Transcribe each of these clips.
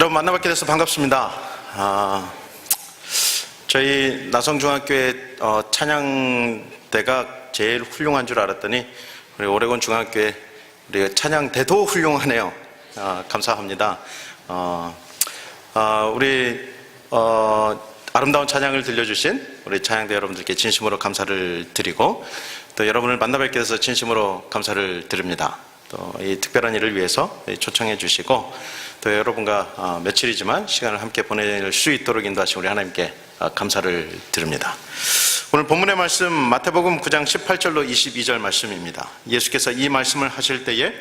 여러분 만나뵙게 돼서 반갑습니다. 저희 나성중학교의 찬양대가 제일 훌륭한 줄 알았더니 우리 오레곤 중학교의 우리 찬양대도 훌륭하네요. 감사합니다. 우리 아름다운 찬양을 들려주신 우리 찬양대 여러분들께 진심으로 감사를 드리고, 또 여러분을 만나뵙게 돼서 진심으로 감사를 드립니다. 또 이 특별한 일을 위해서 초청해 주시고, 또 여러분과 며칠이지만 시간을 함께 보낼 수 있도록 인도하신 우리 하나님께 감사를 드립니다. 오늘 본문의 말씀 마태복음 9장 18절로 22절 말씀입니다. 예수께서 이 말씀을 하실 때에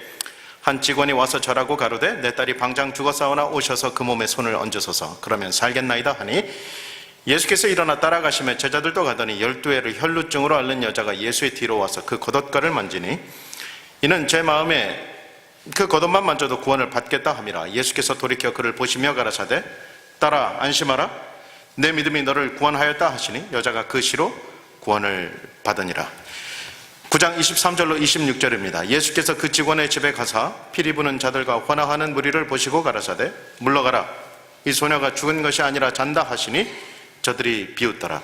한 직원이 와서 절하고 가로되 내 딸이 방장 죽었사오나 오셔서 그 몸에 손을 얹으소서, 그러면 살겠나이다 하니, 예수께서 일어나 따라가시며 제자들도 가더니 12해를 혈루증으로 앓는 여자가 예수의 뒤로 와서 그 겉옷가를 만지니 이는 제 마음에 그 겉옷만 만져도 구원을 받겠다 함이라. 예수께서 돌이켜 그를 보시며 가라사대 딸아 안심하라, 내 믿음이 너를 구원하였다 하시니 여자가 그 시로 구원을 받으니라. 9장 23절로 26절입니다. 예수께서 그 직원의 집에 가사 피리 부는 자들과 환호하는 무리를 보시고 가라사대 물러가라, 이 소녀가 죽은 것이 아니라 잔다 하시니 저들이 비웃더라.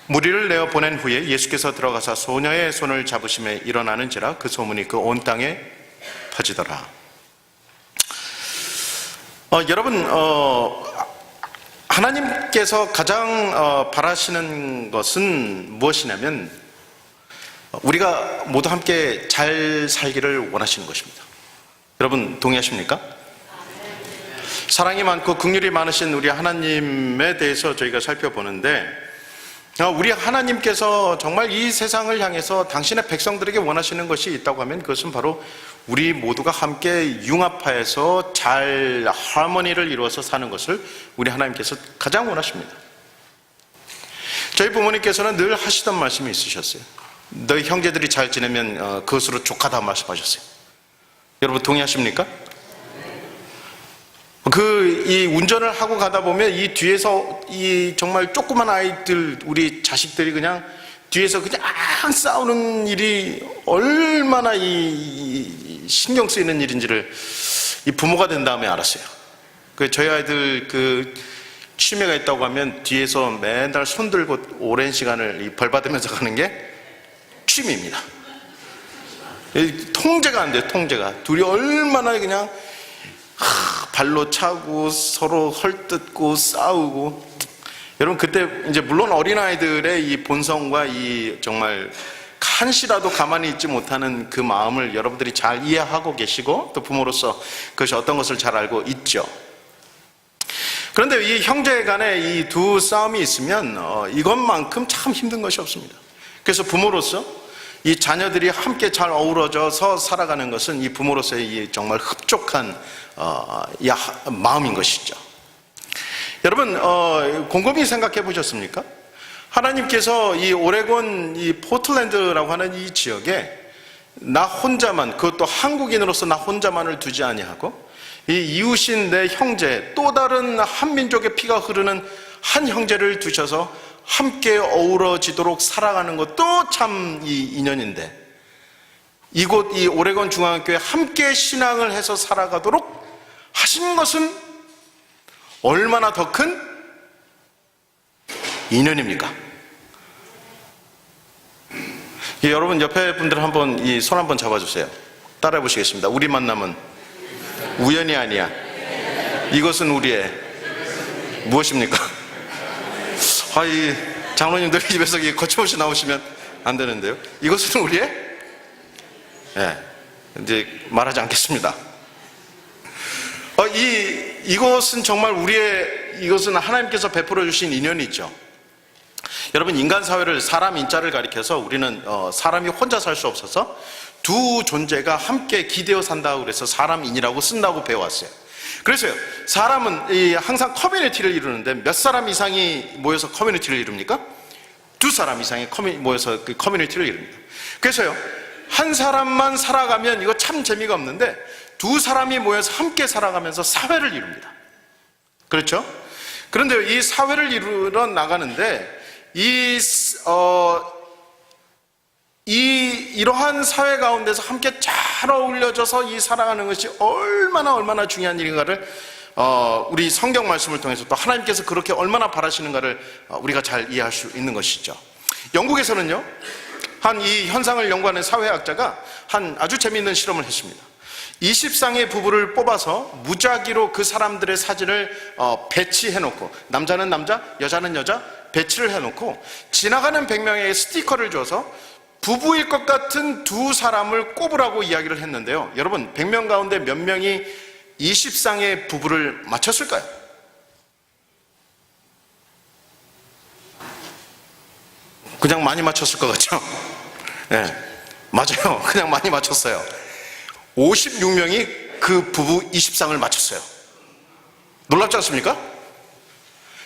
무리를 내어 보낸 후에 예수께서 들어가사 소녀의 손을 잡으시며 일어나는지라 그 소문이 그 온 땅에 퍼지더라. 여러분, 하나님께서 가장 바라시는 것은 무엇이냐면 우리가 모두 함께 잘 살기를 원하시는 것입니다. 여러분 동의하십니까? 사랑이 많고 긍휼이 많으신 우리 하나님에 대해서 저희가 살펴보는데, 우리 하나님께서 정말 이 세상을 향해서 당신의 백성들에게 원하시는 것이 있다고 하면 그것은 바로 우리 모두가 함께 융합하여서 잘 하모니를 이루어서 사는 것을 우리 하나님께서 가장 원하십니다. 저희 부모님께서는 늘 하시던 말씀이 있으셨어요. 너희 형제들이 잘 지내면 그것으로 족하다 말씀하셨어요. 여러분 동의하십니까? 이 운전을 하고 가다 보면 이 뒤에서 이 정말 조그만 아이들, 우리 자식들이 그냥 뒤에서 그냥 싸우는 일이 얼마나 신경 쓰이는 일인지를 이 부모가 된 다음에 알았어요. 저희 아이들 취미가 있다고 하면 뒤에서 맨날 손 들고 오랜 시간을 벌 받으면서 가는 게 취미입니다. 통제가 안 돼요, 통제가. 둘이 얼마나 그냥 발로 차고 서로 헐뜯고 싸우고. 여러분 그때 이제 물론 어린아이들의 이 본성과 이 정말 한시라도 가만히 있지 못하는 그 마음을 여러분들이 잘 이해하고 계시고, 또 부모로서 그것이 어떤 것을 잘 알고 있죠. 그런데 이 형제 간에 이 두 싸움이 있으면 이것만큼 참 힘든 것이 없습니다. 그래서 부모로서 이 자녀들이 함께 잘 어우러져서 살아가는 것은 이 부모로서의 이 정말 흡족한 마음인 것이죠. 여러분 곰곰이 생각해 보셨습니까? 하나님께서 이 오레곤 이 포틀랜드라고 하는 이 지역에 나 혼자만, 그것도 한국인으로서 나 혼자만을 두지 아니하고 이 이웃인 내 형제, 또 다른 한민족의 피가 흐르는 한 형제를 두셔서 함께 어우러지도록 살아가는 것도 참 이 인연인데, 이곳 이 오레곤 중앙교회 함께 신앙을 해서 살아가도록 하신 것은 얼마나 더 큰 인연입니까? 여러분 옆에 분들 한번 이 손 한번 잡아주세요. 따라해 보시겠습니다. 우리 만남은 우연이 아니야. 이것은 우리의 무엇입니까? 이 장로님들 집에서 거침없이 나오시면 안 되는데요. 이것은 우리의 이제 말하지 않겠습니다. 이것은 정말 이것은 하나님께서 베풀어 주신 인연이죠. 여러분 인간 사회를 사람 인자를 가리켜서 우리는 사람이 혼자 살 수 없어서 두 존재가 함께 기대어 산다고 그래서 사람인이라고 쓴다고 배워왔어요. 그래서요, 사람은 항상 커뮤니티를 이루는데 몇 사람 이상이 모여서 커뮤니티를 이룹니까? 두 사람 이상이 모여서 그 커뮤니티를 이룹니다. 그래서요, 한 사람만 살아가면 이거 참 재미가 없는데 두 사람이 모여서 함께 살아가면서 사회를 이룹니다. 그렇죠? 그런데 이 사회를 이루어 나가는데 이러한 사회 가운데서 함께 잘 어울려져서 이 살아가는 것이 얼마나 중요한 일인가를 우리 성경 말씀을 통해서 또 하나님께서 그렇게 얼마나 바라시는가를 우리가 잘 이해할 수 있는 것이죠. 영국에서는요, 한 이 현상을 연구하는 사회학자가 한 아주 재미있는 실험을 했습니다. 20쌍의 부부를 뽑아서 무작위로 그 사람들의 사진을 배치해놓고, 남자는 남자, 여자는 여자 배치를 해놓고 지나가는 100명에게 스티커를 줘서 부부일 것 같은 두 사람을 꼽으라고 이야기를 했는데요. 여러분, 100명 가운데 몇 명이 20쌍의 부부를 맞췄을까요? 그냥 많이 맞췄을 것 같죠? 네, 맞아요. 그냥 많이 맞췄어요. 56명이 그 부부 20쌍을 맞췄어요. 놀랍지 않습니까?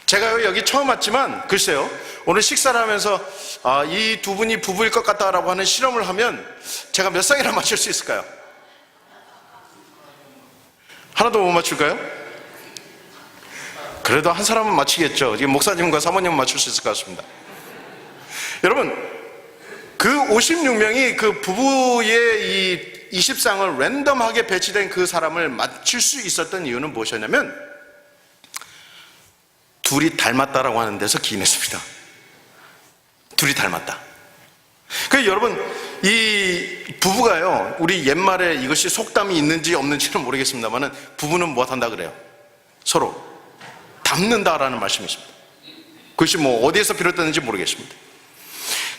제가 여기 처음 왔지만 글쎄요, 오늘 식사를 하면서 이 두 분이 부부일 것 같다라고 하는 실험을 하면 제가 몇 쌍이나 맞출 수 있을까요? 하나도 못 맞출까요? 그래도 한 사람은 맞히겠죠. 목사님과 사모님은 맞출 수 있을 것 같습니다. 여러분, 그 56명이 그 부부의 이 20쌍을 랜덤하게 배치된 그 사람을 맞출 수 있었던 이유는 무엇이었냐면, 둘이 닮았다라고 하는 데서 기인했습니다. 둘이 닮았다. 그래서 여러분, 이 부부가요, 우리 옛말에 이것이 속담이 있는지 없는지는 모르겠습니다만 부부는 무엇한다 그래요? 서로 닮는다라는 말씀이십니다. 그것이 뭐 어디에서 비롯됐는지 모르겠습니다.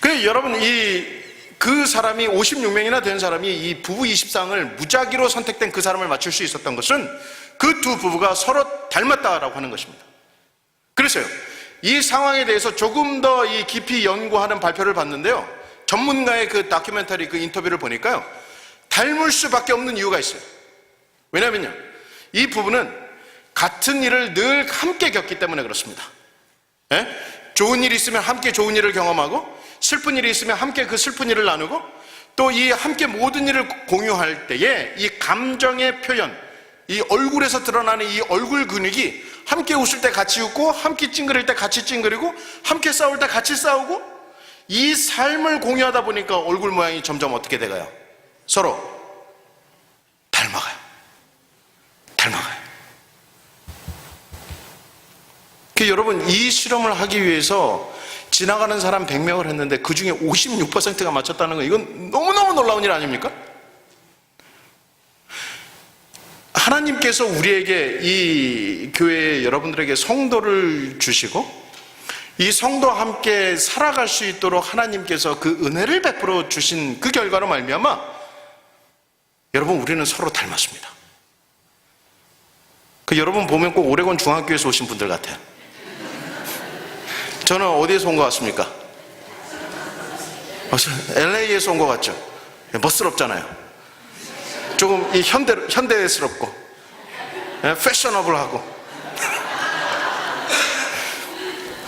그래서 여러분, 그 사람이 56명이나 된 사람이 이 부부 20쌍을 무작위로 선택된 그 사람을 맞출 수 있었던 것은 그 두 부부가 서로 닮았다라고 하는 것입니다. 그래서요, 이 상황에 대해서 조금 더 이 깊이 연구하는 발표를 봤는데요, 전문가의 그 다큐멘터리 그 인터뷰를 보니까요, 닮을 수밖에 없는 이유가 있어요. 왜냐면요, 이 부부는 같은 일을 늘 함께 겪기 때문에 그렇습니다. 예? 좋은 일이 있으면 함께 좋은 일을 경험하고, 슬픈 일이 있으면 함께 그 슬픈 일을 나누고, 또 이 함께 모든 일을 공유할 때에 이 감정의 표현, 이 얼굴에서 드러나는 이 얼굴 근육이 함께 웃을 때 같이 웃고, 함께 찡그릴 때 같이 찡그리고, 함께 싸울 때 같이 싸우고, 이 삶을 공유하다 보니까 얼굴 모양이 점점 어떻게 돼가요? 서로 닮아가요. 여러분, 이 실험을 하기 위해서 지나가는 사람 100명을 했는데 그 중에 56%가 맞췄다는 건 이건 너무너무 놀라운 일 아닙니까? 하나님께서 우리에게, 이 교회에 여러분들에게 성도를 주시고 이 성도와 함께 살아갈 수 있도록 하나님께서 그 은혜를 베풀어 주신 그 결과로 말미암아 여러분, 우리는 서로 닮았습니다. 여러분 보면 꼭 오레곤 중학교에서 오신 분들 같아요. 저는 어디에서 온 것 같습니까? LA에서 온 것 같죠? 멋스럽잖아요. 조금 이 현대스럽고 패셔너블하고.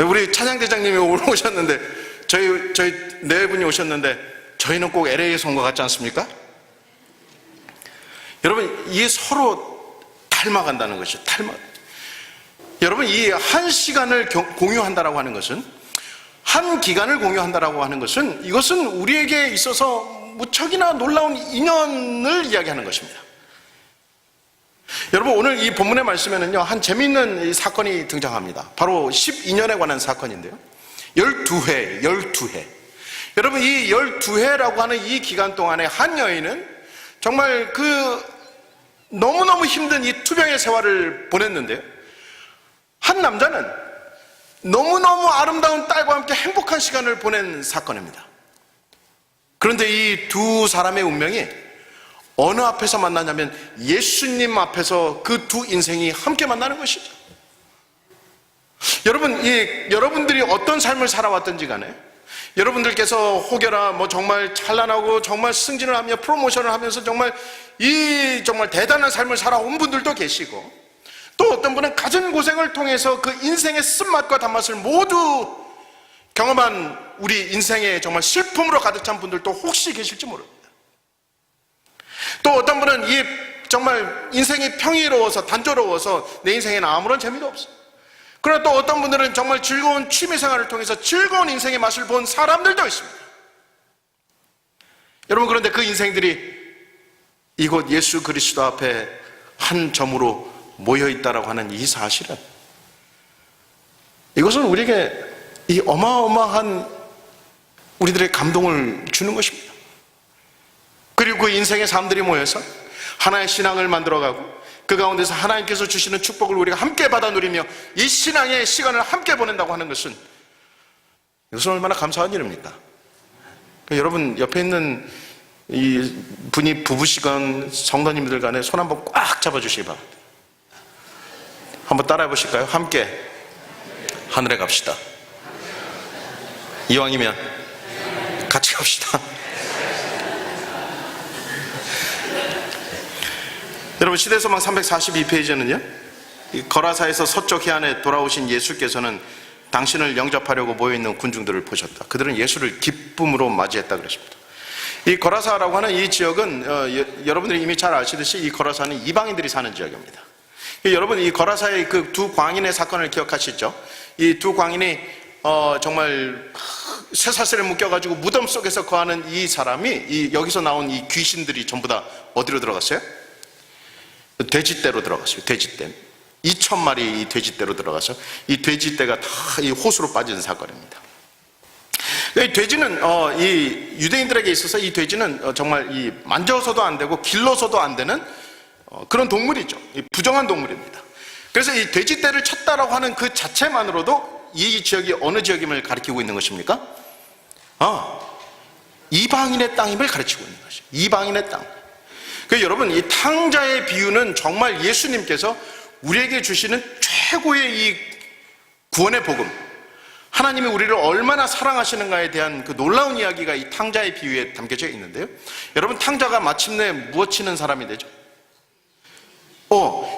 우리 찬양대장님이 오늘 오셨는데, 저희 네 분이 오셨는데 저희는 꼭 LA에서 온 것 같지 않습니까? 여러분, 이게 서로 닮아간다는 것이죠. 여러분, 이 한 시간을 공유한다라고 하는 것은, 한 기간을 공유한다라고 하는 것은, 이것은 우리에게 있어서 무척이나 놀라운 인연을 이야기하는 것입니다. 여러분, 오늘 이 본문의 말씀에는요, 한 재미있는 사건이 등장합니다. 바로 12년에 관한 사건인데요, 12회. 여러분, 이 12회라고 하는 이 기간 동안에 한 여인은 정말 너무너무 힘든 이 투병의 생활을 보냈는데요, 한 남자는 너무너무 아름다운 딸과 함께 행복한 시간을 보낸 사건입니다. 그런데 이 두 사람의 운명이 어느 앞에서 만나냐면 예수님 앞에서 그 두 인생이 함께 만나는 것이죠. 여러분, 여러분들이 어떤 삶을 살아왔든지 간에, 여러분들께서 혹여나 정말 찬란하고 정말 승진을 하며 프로모션을 하면서 정말 대단한 삶을 살아온 분들도 계시고, 또 어떤 분은 갖은 고생을 통해서 그 인생의 쓴맛과 단맛을 모두 경험한 우리 인생의 정말 슬픔으로 가득 찬 분들도 혹시 계실지 모릅니다. 또 어떤 분은 정말 인생이 평이로워서 단조로워서 내 인생에는 아무런 재미도 없어요. 그러나 또 어떤 분들은 정말 즐거운 취미생활을 통해서 즐거운 인생의 맛을 본 사람들도 있습니다. 여러분, 그런데 그 인생들이 이곳 예수 그리스도 앞에 한 점으로 모여있다라고 하는 이 사실은, 이것은 우리에게 이 어마어마한 우리들의 감동을 주는 것입니다. 그리고 그 인생의 삶들이 모여서 하나의 신앙을 만들어가고 그 가운데서 하나님께서 주시는 축복을 우리가 함께 받아 누리며 이 신앙의 시간을 함께 보낸다고 하는 것은, 이것은 얼마나 감사한 일입니까? 여러분 옆에 있는 이 분이 부부시건 성도님들 간에 손 한번 꽉 잡아주시기 바랍니다. 한번 따라해 보실까요? 함께 하늘에 갑시다. 이왕이면 같이 갑시다. 여러분, 시대소망 342페이지는요, 거라사에서 서쪽 해안에 돌아오신 예수께서는 당신을 영접하려고 모여있는 군중들을 보셨다. 그들은 예수를 기쁨으로 맞이했다 그랬습니다. 이 거라사라고 하는 이 지역은 여러분들이 이미 잘 아시듯이 이 거라사는 이방인들이 사는 지역입니다. 여러분, 이 거라사의 그 두 광인의 사건을 기억하시죠? 이 두 광인이 정말 쇠사슬에 묶여가지고 무덤 속에서 거하는 이 사람이, 여기서 나온 이 귀신들이 전부 다 어디로 들어갔어요? 돼지떼로 들어갔어요. 돼지떼. 2,000마리 이 돼지떼로 들어가서 이 돼지떼가 다 이 호수로 빠진 사건입니다. 이 돼지는 이 유대인들에게 있어서 이 돼지는 정말 이 만져서도 안 되고 길러서도 안 되는 그런 동물이죠. 부정한 동물입니다. 그래서 이 돼지떼를 쳤다라고 하는 그 자체만으로도 이 지역이 어느 지역임을 가리키고 있는 것입니까? 이방인의 땅임을 가르치고 있는 것이죠. 이방인의 땅. 여러분, 이 탕자의 비유는 정말 예수님께서 우리에게 주시는 최고의 이 구원의 복음, 하나님이 우리를 얼마나 사랑하시는가에 대한 그 놀라운 이야기가 이 탕자의 비유에 담겨져 있는데요. 여러분, 탕자가 마침내 무엇 치는 사람이 되죠?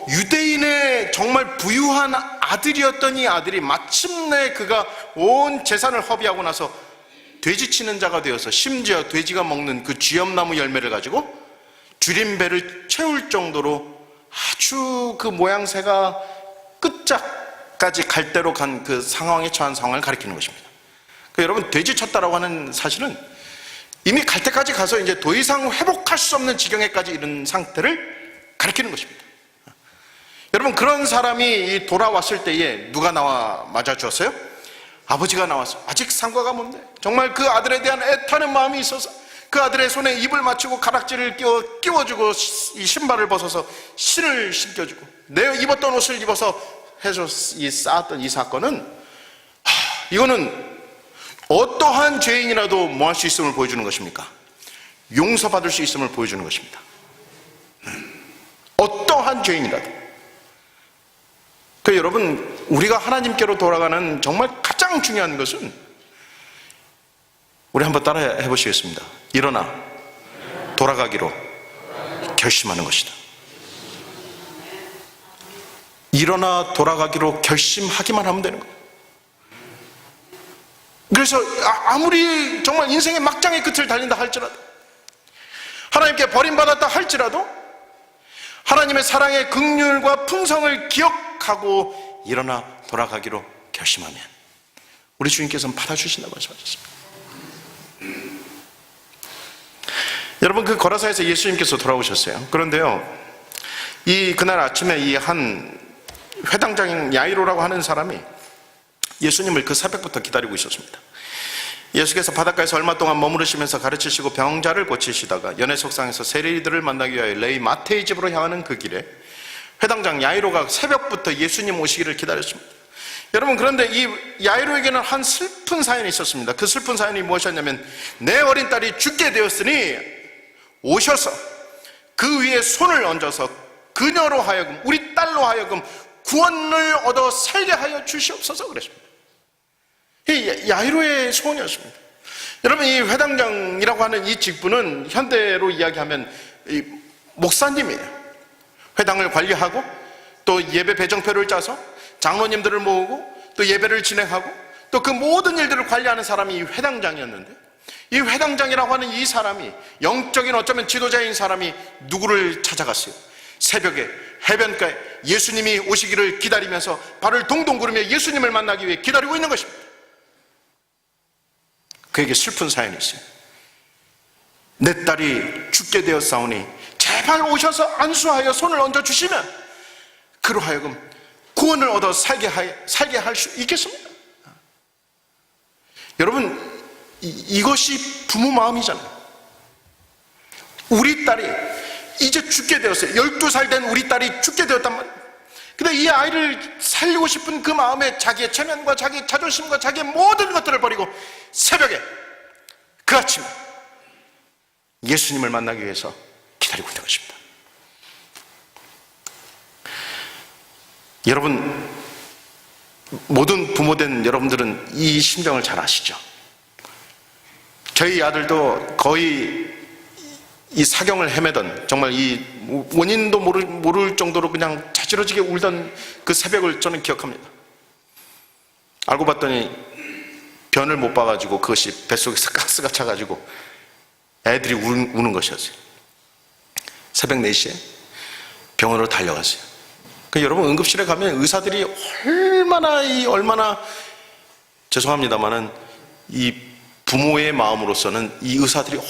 유대인의 정말 부유한 아들이었던 이 아들이 마침내 그가 온 재산을 허비하고 나서 돼지 치는 자가 되어서, 심지어 돼지가 먹는 그 쥐엄나무 열매를 가지고 줄임배를 채울 정도로 아주 그 모양새가 끝짝까지 갈 대로 간 그 상황에 처한 상황을 가리키는 것입니다. 여러분, 돼지 쳤다라고 하는 사실은 이미 갈 때까지 가서 이제 더 이상 회복할 수 없는 지경에까지 이른 상태를 가리키는 것입니다. 여러분, 그런 사람이 돌아왔을 때에 누가 나와 맞아주었어요? 아버지가 나와서, 아직 상과가 뭔데? 정말 그 아들에 대한 애타는 마음이 있어서 그 아들의 손에 입을 맞추고 가락지를 끼워주고 이 신발을 벗어서 신을 신겨주고 내 입었던 옷을 입어서 해서 쌓았던 이 사건은, 이거는 어떠한 죄인이라도 뭐 할 수 있음을 보여주는 것입니까? 용서받을 수 있음을 보여주는 것입니다. 어떠한 죄인이라도. 여러분, 우리가 하나님께로 돌아가는 정말 가장 중요한 것은, 우리 한번 따라 해보시겠습니다. 일어나 돌아가기로 결심하는 것이다. 일어나 돌아가기로 결심하기만 하면 되는 거예요. 그래서 아무리 정말 인생의 막장의 끝을 달린다 할지라도, 하나님께 버림받았다 할지라도 하나님의 사랑의 긍휼과 풍성을 기억하고 일어나 돌아가기로 결심하면 우리 주님께서는 받아주신다고 말씀하셨습니다. 여러분, 그 거라사에서 예수님께서 돌아오셨어요. 그런데요, 그날 아침에 이 한 회당장인 야이로라고 하는 사람이 예수님을 그 새벽부터 기다리고 있었습니다. 예수께서 바닷가에서 얼마 동안 머무르시면서 가르치시고 병자를 고치시다가 연회 속상에서 세리들을 만나기 위하여 레위 마태의 집으로 향하는 그 길에 회당장 야이로가 새벽부터 예수님 오시기를 기다렸습니다. 여러분, 그런데 이 야이로에게는 한 슬픈 사연이 있었습니다. 그 슬픈 사연이 무엇이었냐면, 내 어린 딸이 죽게 되었으니 오셔서 그 위에 손을 얹어서 그녀로 하여금, 우리 딸로 하여금 구원을 얻어 살게 하여 주시옵소서 그랬습니다. 이 야이로의 소원이었습니다. 여러분, 이 회당장이라고 하는 이 직분은 현대로 이야기하면 이 목사님이에요. 회당을 관리하고 또 예배 배정표를 짜서 장로님들을 모으고 또 예배를 진행하고 또 그 모든 일들을 관리하는 사람이 이 회당장이었는데, 이 회당장이라고 하는 이 사람이, 영적인 어쩌면 지도자인 사람이 누구를 찾아갔어요? 새벽에 해변가에 예수님이 오시기를 기다리면서 발을 동동 구르며 예수님을 만나기 위해 기다리고 있는 것입니다. 그에게 슬픈 사연이 있어요. 내 딸이 죽게 되었사오니 제발 오셔서 안수하여 손을 얹어주시면 그로 하여금 구원을 얻어 살게 할 수 있겠습니까? 여러분, 이것이 부모 마음이잖아요. 우리 딸이 이제 죽게 되었어요. 12살 된 우리 딸이 죽게 되었단 말이에요. 근데 이 아이를 살리고 싶은 그 마음에 자기의 체면과 자기의 자존심과 자기의 모든 것들을 버리고 새벽에 그 아침에 예수님을 만나기 위해서 기다리고 있는 것입니다. 여러분, 모든 부모된 여러분들은 이 심정을 잘 아시죠? 저희 아들도 거의 이 사경을 헤매던, 정말 이 원인도 모를 정도로 그냥 자지러지게 울던 그 새벽을 저는 기억합니다. 알고 봤더니 변을 못 봐가지고 그것이 뱃속에서 가스가 차가지고 애들이 우는 것이었어요. 새벽 4시에 병원으로 달려갔어요. 여러분, 응급실에 가면 의사들이 얼마나 죄송합니다만은 이 부모의 마음으로서는 이 의사들이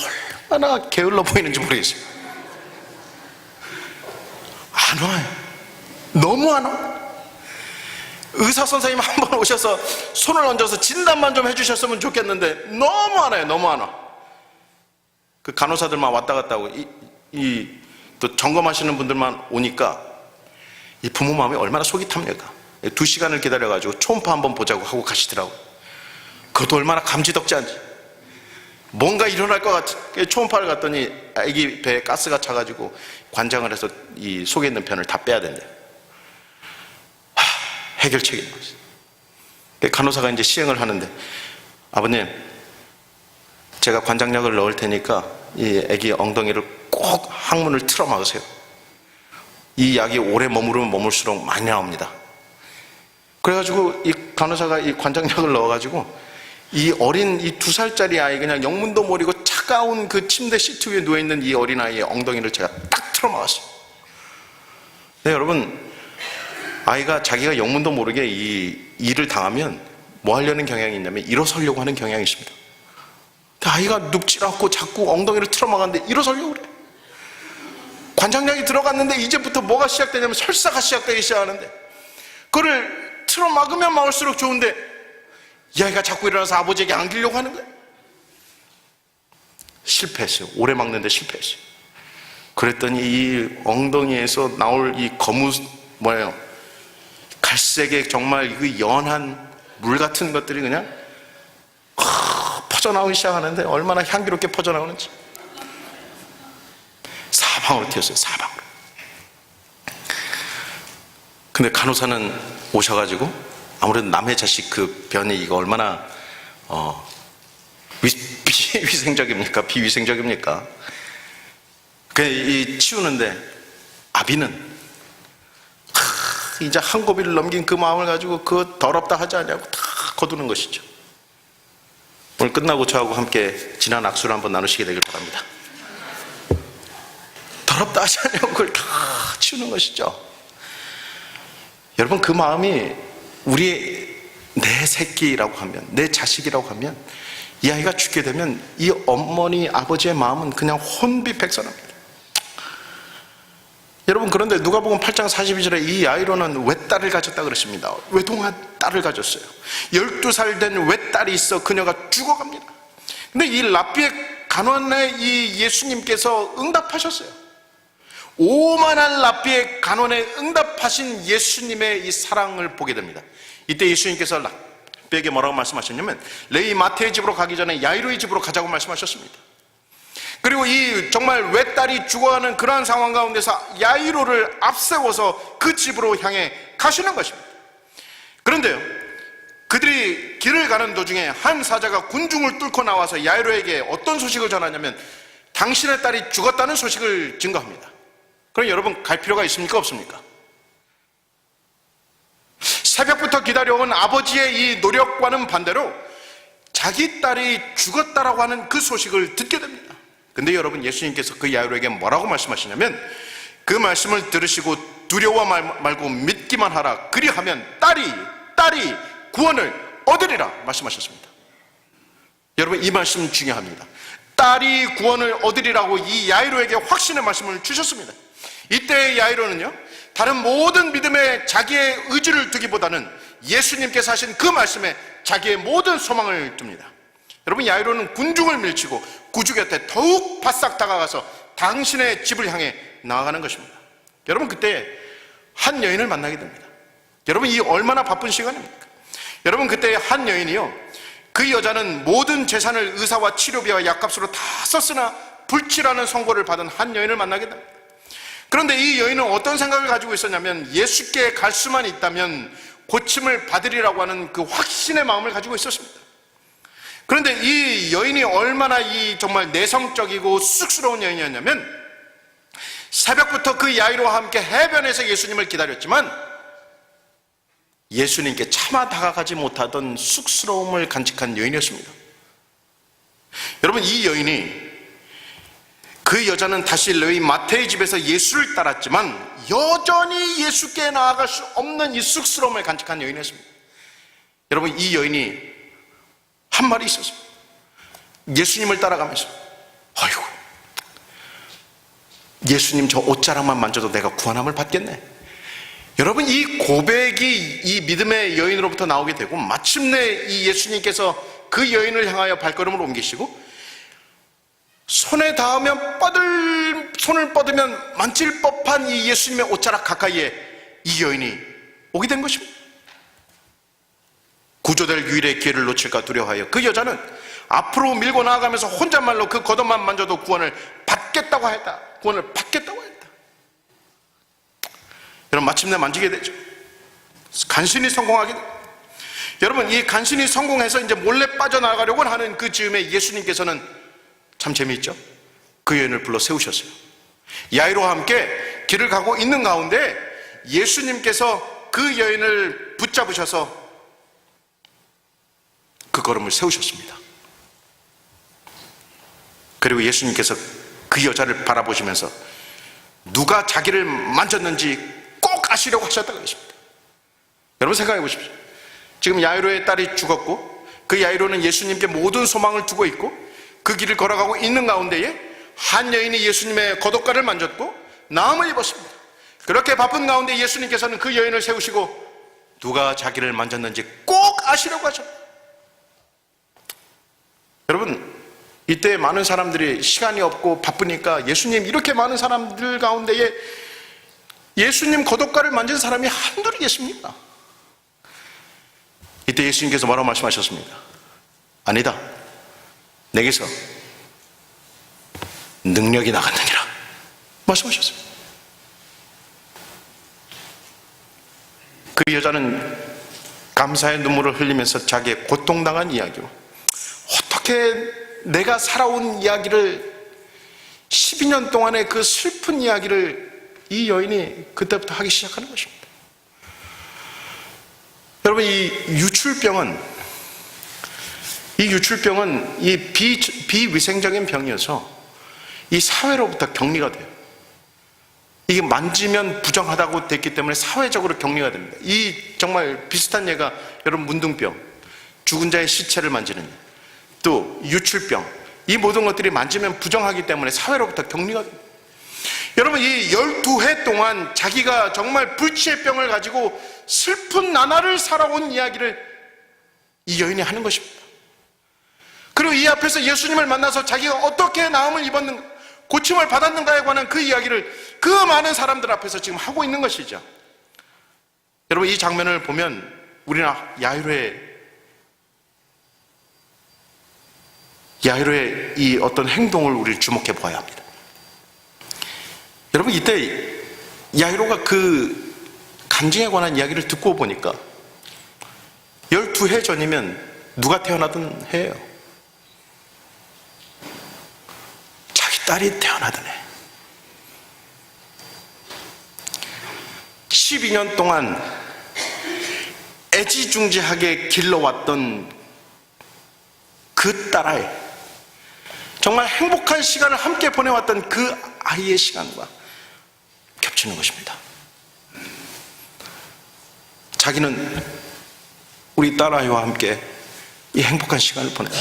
얼마나 게을러 보이는지 모르겠어요. 안 와요. 너무 안 와요. 의사 선생님 한 번 오셔서 손을 얹어서 진단만 좀 해주셨으면 좋겠는데 너무 안 와요. 너무 안 와. 그 간호사들만 왔다 갔다 하고 또 점검하시는 분들만 오니까 이 부모 마음이 얼마나 속이 탑니까? 2시간을 기다려가지고 초음파 한번 보자고 하고 가시더라고. 그것도 얼마나 감지덕지한지. 뭔가 일어날 것 같아. 초음파를 갔더니 아기 배에 가스가 차가지고 관장을 해서 이 속에 있는 변을 다 빼야 된대. 해결책이 있는 거지. 간호사가 이제 시행을 하는데, 아버님, 제가 관장약을 넣을 테니까 이 아기 엉덩이를 꼭 항문을 틀어 막으세요. 이 약이 오래 머무르면 머물수록 많이 나옵니다. 그래가지고 이 간호사가 이 관장약을 넣어가지고 이 어린 이 2살짜리 아이, 그냥 영문도 모르고 차가운 그 침대 시트 위에 누워있는 이 어린아이의 엉덩이를 제가 딱 틀어막았어요. 네, 여러분, 아이가 자기가 영문도 모르게 이 일을 당하면 뭐 하려는 경향이 있냐면 일어서려고 하는 경향이 있습니다. 아이가 눕질 않고 자꾸 엉덩이를 틀어막았는데 일어서려고 그래. 관장약이 들어갔는데 이제부터 뭐가 시작되냐면 설사가 시작되기 시작하는데, 그걸 틀어막으면 막을수록 좋은데 이 아이가 자꾸 일어나서 아버지에게 안기려고 하는 거예요. 실패했어요. 오래 막는데 실패했어요. 그랬더니 이 엉덩이에서 나올 이 갈색의 정말 그 연한 물 같은 것들이 그냥 퍼져나오기 시작하는데 얼마나 향기롭게 퍼져나오는지. 사방으로 튀었어요. 사방으로. 근데 간호사는 오셔가지고 아무래도 남의 자식 그 변이 이거 얼마나 위생적입니까? 비위생적입니까? 이 치우는데 아비는 이제 한 고비를 넘긴 그 마음을 가지고 그 더럽다 하지 않냐고 다 거두는 것이죠. 오늘 끝나고 저하고 함께 지난 악수를 한번 나누시게 되길 바랍니다. 더럽다 하지 않냐고 그걸 다 치우는 것이죠. 여러분, 그 마음이 내 새끼라고 하면, 내 자식이라고 하면, 이 아이가 죽게 되면 이 어머니 아버지의 마음은 그냥 혼비백산합니다. 여러분, 그런데 누가복음 8장 42절에 이 아이로는 외딸을 가졌다 그랬습니다. 외동한 딸을 가졌어요. 12살 된 외딸이 있어 그녀가 죽어갑니다. 근데 이 랍비의 간원에 이 예수님께서 응답하셨어요. 오만한 랍비의 간원에 응답하신 예수님의 이 사랑을 보게 됩니다. 이때 예수님께서 랍비에게 뭐라고 말씀하셨냐면, 레위 마태의 집으로 가기 전에 야이로의 집으로 가자고 말씀하셨습니다. 그리고 이 정말 외딸이 죽어가는 그러한 상황 가운데서 야이로를 앞세워서 그 집으로 향해 가시는 것입니다. 그런데요, 그들이 길을 가는 도중에 한 사자가 군중을 뚫고 나와서 야이로에게 어떤 소식을 전하냐면 당신의 딸이 죽었다는 소식을 증거합니다. 그럼 여러분, 갈 필요가 있습니까? 없습니까? 새벽부터 기다려온 아버지의 이 노력과는 반대로 자기 딸이 죽었다라고 하는 그 소식을 듣게 됩니다. 근데 여러분, 예수님께서 그 야이로에게 뭐라고 말씀하시냐면, 그 말씀을 들으시고 두려워 말고 믿기만 하라. 그리하면 딸이 구원을 얻으리라 말씀하셨습니다. 여러분, 이 말씀 중요합니다. 딸이 구원을 얻으리라고 이 야이로에게 확신의 말씀을 주셨습니다. 이때 야이로는요, 다른 모든 믿음에 자기의 의지를 두기보다는 예수님께서 하신 그 말씀에 자기의 모든 소망을 둡니다. 여러분, 야이로는 군중을 밀치고 구주 곁에 더욱 바싹 다가가서 당신의 집을 향해 나아가는 것입니다. 여러분, 그때 한 여인을 만나게 됩니다. 여러분, 이 얼마나 바쁜 시간입니까? 여러분, 그때 한 여인이요, 그 여자는 모든 재산을 의사와 치료비와 약값으로 다 썼으나 불치라는 선고를 받은 한 여인을 만나게 됩니다. 그런데 이 여인은 어떤 생각을 가지고 있었냐면, 예수께 갈 수만 있다면 고침을 받으리라고 하는 그 확신의 마음을 가지고 있었습니다. 그런데 이 여인이 얼마나 정말 내성적이고 쑥스러운 여인이었냐면, 새벽부터 그 야이로와 함께 해변에서 예수님을 기다렸지만 예수님께 차마 다가가지 못하던 쑥스러움을 간직한 여인이었습니다. 여러분, 이 여인이, 그 여자는 다시 레위 마태의 집에서 예수를 따랐지만 여전히 예수께 나아갈 수 없는 이 쑥스러움을 간직한 여인이었습니다. 여러분, 이 여인이 한 말이 있었습니다. 예수님을 따라가면서, 아이고, 예수님 저 옷자락만 만져도 내가 구원함을 받겠네. 여러분, 이 고백이 이 믿음의 여인으로부터 나오게 되고, 마침내 이 예수님께서 그 여인을 향하여 발걸음을 옮기시고, 손에 닿으면 손을 뻗으면 만질 법한 이 예수님의 옷자락 가까이에 이 여인이 오게 된 것입니다. 구조될 유일의 기회를 놓칠까 두려워하여 그 여자는 앞으로 밀고 나아가면서 혼잣말로 그 겉옷만 만져도 구원을 받겠다고 했다. 구원을 받겠다고 했다. 여러분, 마침내 만지게 되죠. 간신히 성공하게 됩니다. 여러분, 이 간신히 성공해서 이제 몰래 빠져나가려고 하는 그 즈음에 예수님께서는, 참 재미있죠? 그 여인을 불러 세우셨어요. 야이로와 함께 길을 가고 있는 가운데 예수님께서 그 여인을 붙잡으셔서 그 걸음을 세우셨습니다. 그리고 예수님께서 그 여자를 바라보시면서 누가 자기를 만졌는지 꼭 아시려고 하셨다고 했습니다. 여러분, 생각해 보십시오. 지금 야이로의 딸이 죽었고, 그 야이로는 예수님께 모든 소망을 두고 있고, 그 길을 걸어가고 있는 가운데에 한 여인이 예수님의 겉옷가를 만졌고 나음을 입었습니다. 그렇게 바쁜 가운데 예수님께서는 그 여인을 세우시고 누가 자기를 만졌는지 꼭 아시려고 하셨습니다. 여러분, 이때 많은 사람들이 시간이 없고 바쁘니까 예수님, 이렇게 많은 사람들 가운데에 예수님 겉옷가를 만진 사람이 한둘이겠습니까? 이때 예수님께서 뭐라고 말씀하셨습니까? 아니다, 내게서 능력이 나갔느니라 말씀하셨어요. 그 여자는 감사의 눈물을 흘리면서 자기의 고통당한 이야기로, 어떻게 내가 살아온 이야기를, 12년 동안의 그 슬픈 이야기를 이 여인이 그때부터 하기 시작하는 것입니다. 여러분, 이 유출병은 이 비위생적인 병이어서 이 사회로부터 격리가 돼요. 이게 만지면 부정하다고 됐기 때문에 사회적으로 격리가 됩니다. 이 정말 비슷한 예가 여러분, 문둥병, 죽은 자의 시체를 만지는 일, 또 유출병, 이 모든 것들이 만지면 부정하기 때문에 사회로부터 격리가 됩니다. 여러분, 이 12해 동안 자기가 정말 불치의 병을 가지고 슬픈 나날을 살아온 이야기를 이 여인이 하는 것입니다. 그리고 이 앞에서 예수님을 만나서 자기가 어떻게 나음을 입었는가, 고침을 받았는가에 관한 그 이야기를 그 많은 사람들 앞에서 지금 하고 있는 것이죠. 여러분, 이 장면을 보면 우리는 야이로의 이 어떤 행동을 우리 주목해 보아야 합니다. 여러분, 이때 야이로가 그 간증에 관한 이야기를 듣고 보니까 12해 전이면 누가 태어나던 해예요. 자기 딸이 태어나던 해. 12년 동안 애지중지하게 길러왔던 그 딸아이, 정말 행복한 시간을 함께 보내왔던 그 아이의 시간과 겹치는 것입니다. 자기는 우리 딸아이와 함께 이 행복한 시간을 보냈다.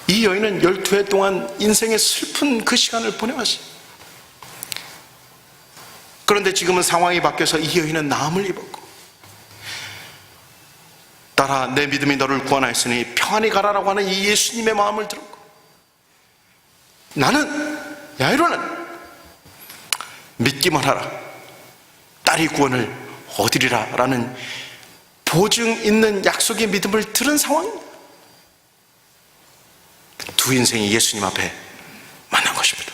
이 여인은 12해 동안 인생의 슬픈 그 시간을 보내왔어요. 그런데 지금은 상황이 바뀌어서 이 여인은 나음을 입었고, 딸아 내 믿음이 너를 구원하였으니 평안히 가라라고 하는 이 예수님의 마음을 들었고, 나는 야이로는 믿기만 하라, 딸이 구원을 얻으리라 라는 보증 있는 약속의 믿음을 들은 상황입니다. 두 인생이 예수님 앞에 만난 것입니다.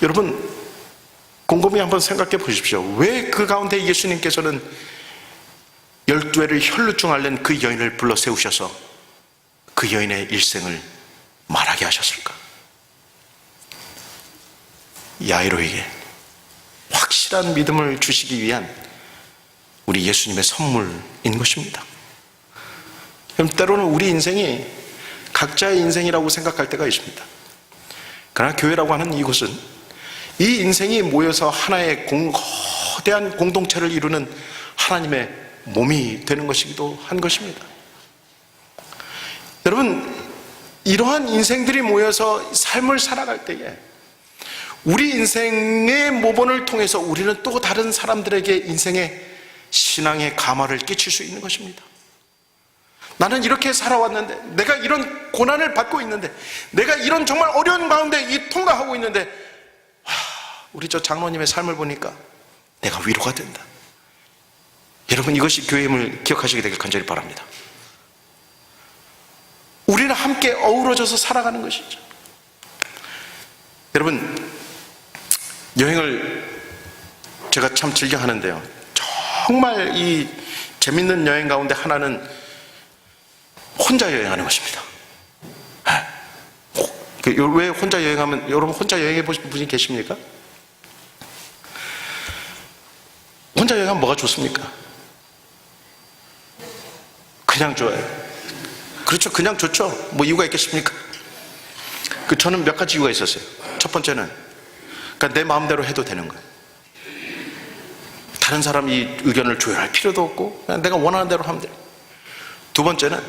여러분 곰곰이 한번 생각해 보십시오. 왜 그 가운데 예수님께서는 12회를 혈루증 앓는 그 여인을 불러 세우셔서 그 여인의 일생을 말하게 하셨을까? 야이로에게 확실한 믿음을 주시기 위한 우리 예수님의 선물인 것입니다. 때로는 우리 인생이 각자의 인생이라고 생각할 때가 있습니다. 그러나 교회라고 하는 이곳은 이 인생이 모여서 하나의 거대한 공동체를 이루는 하나님의 몸이 되는 것이기도 한 것입니다. 여러분, 이러한 인생들이 모여서 삶을 살아갈 때에 우리 인생의 모본을 통해서 우리는 또 다른 사람들에게 인생의 신앙의 감화를 끼칠 수 있는 것입니다. 나는 이렇게 살아왔는데, 내가 이런 고난을 받고 있는데, 내가 이런 정말 어려운 가운데 통과하고 있는데, 우리 저 장로님의 삶을 보니까 내가 위로가 된다. 여러분, 이것이 교회임을 기억하시게 되길 간절히 바랍니다. 우리는 함께 어우러져서 살아가는 것이죠. 여러분, 여행을 제가 참 즐겨 하는데요, 정말 이 재밌는 여행 가운데 하나는 혼자 여행하는 것입니다. 왜 혼자 여행하면, 여러분 혼자 여행해 보신 분이 계십니까? 혼자 여행하면 뭐가 좋습니까? 그냥 좋아요. 그렇죠, 그냥 좋죠. 뭐 이유가 있겠습니까? 저는 몇 가지 이유가 있었어요. 첫 번째는 그러니까 내 마음대로 해도 되는 거예요. 다른 사람이 의견을 조율할 필요도 없고 그냥 내가 원하는 대로 하면 돼요. 두 번째는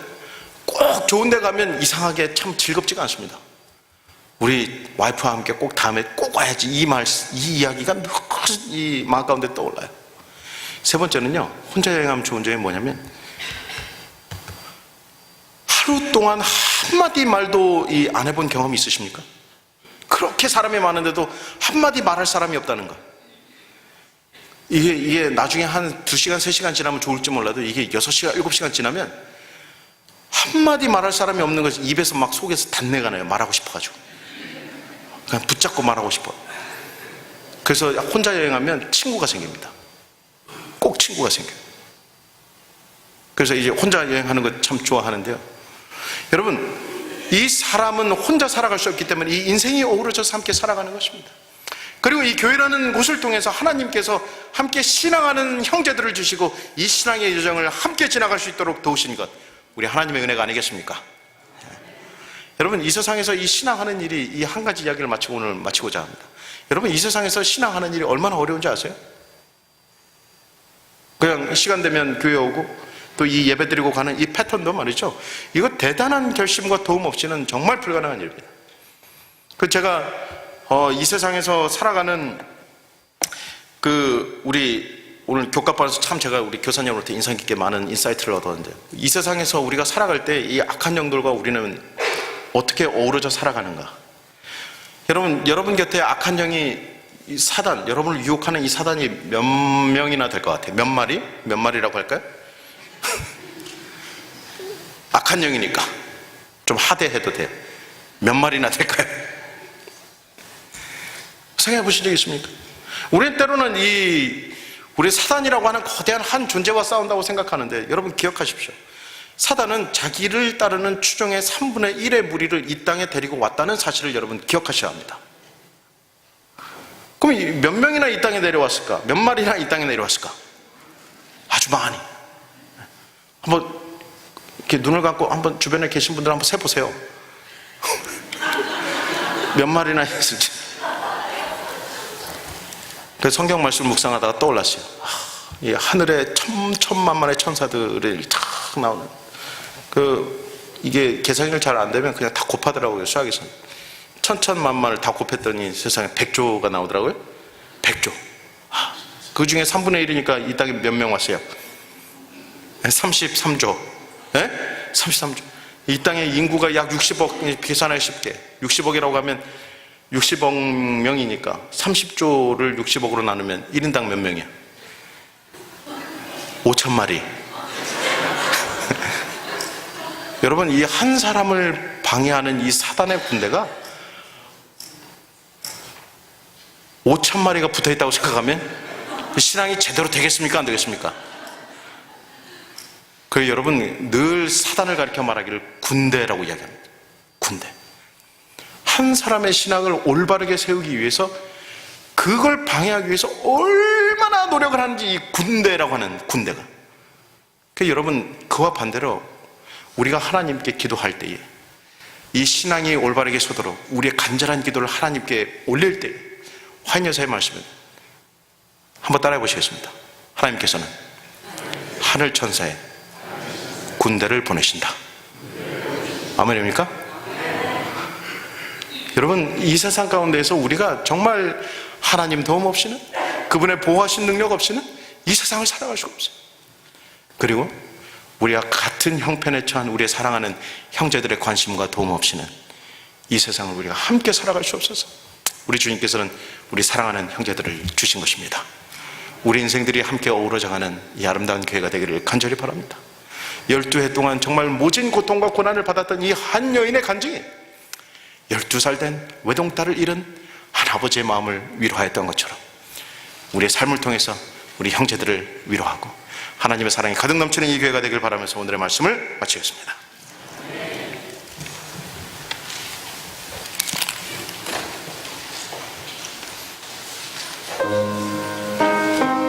꼭 좋은 데 가면 이상하게 참 즐겁지가 않습니다. 우리 와이프와 함께 꼭 다음에 꼭 와야지, 이 이야기가 늘 이 마음 가운데 떠올라요. 세 번째는요, 혼자 여행하면 좋은 점이 뭐냐면 하루 동안 한마디 말도 안 해본 경험이 있으십니까? 그렇게 사람이 많은데도 한마디 말할 사람이 없다는 거. 이게 나중에 한 2시간, 3시간 지나면 좋을지 몰라도 이게 6시간, 7시간 지나면 한마디 말할 사람이 없는 것이 입에서 막 속에서 단내가 나요. 말하고 싶어가지고. 그냥 붙잡고 말하고 싶어. 그래서 혼자 여행하면 친구가 생깁니다. 꼭 친구가 생겨요. 그래서 이제 혼자 여행하는 거 참 좋아하는데요. 여러분, 이 사람은 혼자 살아갈 수 없기 때문에 이 인생이 어우러져서 함께 살아가는 것입니다. 그리고 이 교회라는 곳을 통해서 하나님께서 함께 신앙하는 형제들을 주시고 이 신앙의 여정을 함께 지나갈 수 있도록 도우신 것, 우리 하나님의 은혜가 아니겠습니까? 여러분, 이 세상에서 이 신앙하는 일이, 이 한 가지 이야기를 오늘 마치고자 합니다. 여러분, 이 세상에서 신앙하는 일이 얼마나 어려운지 아세요? 그냥 시간 되면 교회 오고 또 이 예배 드리고 가는 이 패턴도 말이죠, 이거 대단한 결심과 도움 없이는 정말 불가능한 일입니다. 제가 이 세상에서 살아가는 우리 오늘 교과반에서 참 제가 우리 교사님으로부터 인상 깊게 많은 인사이트를 얻었는데, 이 세상에서 우리가 살아갈 때 이 악한 영들과 우리는 어떻게 어우러져 살아가는가. 여러분 곁에 악한 영이, 이 사단, 여러분을 유혹하는 이 사단이 몇 명이나 될 것 같아요? 몇 마리? 몇 마리라고 할까요? 악한 영이니까 좀 하대해도 돼요. 몇 마리나 될까요? 생각해 보신 적 있습니까? 우리 때로는 우리 사단이라고 하는 거대한 한 존재와 싸운다고 생각하는데, 여러분 기억하십시오. 사단은 자기를 따르는 추종의 3분의 1의 무리를 이 땅에 데리고 왔다는 사실을 여러분 기억하셔야 합니다. 그럼 몇 명이나 이 땅에 내려왔을까? 몇 마리나 이 땅에 내려왔을까? 아주 많이. 한번 이렇게 눈을 감고 한번 주변에 계신 분들 한번 세보세요. 몇 마리나 있을지. 그 성경 말씀 묵상하다가 떠올랐어요. 이 하늘에 천만만의 천사들이 탁 나오는, 이게 계산이 잘 안 되면 그냥 다 곱하더라고요, 수학에서는. 천천만마를 다 곱했더니 세상에 100조가 나오더라고요. 100조. 그 중에 3분의 1이니까 이 땅에 몇 명 왔어요? 33조. 네? 33조. 이 땅의 인구가 약 60억, 계산하기 쉽게. 60억이라고 하면 60억 명이니까 30조를 60억으로 나누면 1인당 몇 명이야? 5,000마리. 여러분, 이 한 사람을 방해하는 이 사단의 군대가 5,000마리가 붙어 있다고 생각하면 신앙이 제대로 되겠습니까? 안 되겠습니까? 그래서 여러분, 늘 사단을 가리켜 말하기를 군대라고 이야기합니다. 군대. 한 사람의 신앙을 올바르게 세우기 위해서, 그걸 방해하기 위해서 얼마나 노력을 하는지, 이 군대라고 하는 군대가. 그래서 여러분, 그와 반대로 우리가 하나님께 기도할 때에 이 신앙이 올바르게 서도록 우리의 간절한 기도를 하나님께 올릴 때, 화인여사의 말씀은 한번 따라해 보시겠습니다. 하나님께서는 하늘 천사에 군대를 보내신다. 아멘입니까? 여러분, 이 세상 가운데에서 우리가 정말 하나님 도움 없이는, 그분의 보호하신 능력 없이는 이 세상을 살아갈 수가 없어요. 그리고 우리와 같은 형편에 처한 우리의 사랑하는 형제들의 관심과 도움 없이는 이 세상을 우리가 함께 살아갈 수 없어서 우리 주님께서는 우리 사랑하는 형제들을 주신 것입니다. 우리 인생들이 함께 어우러져가는 이 아름다운 교회가 되기를 간절히 바랍니다. 12해 동안 정말 모진 고통과 고난을 받았던 이 한 여인의 간증이 12살 된 외동딸을 잃은 한 아버지의 마음을 위로하였던 것처럼 우리의 삶을 통해서 우리 형제들을 위로하고 하나님의 사랑이 가득 넘치는 이 교회가 되길 바라면서 오늘의 말씀을 마치겠습니다.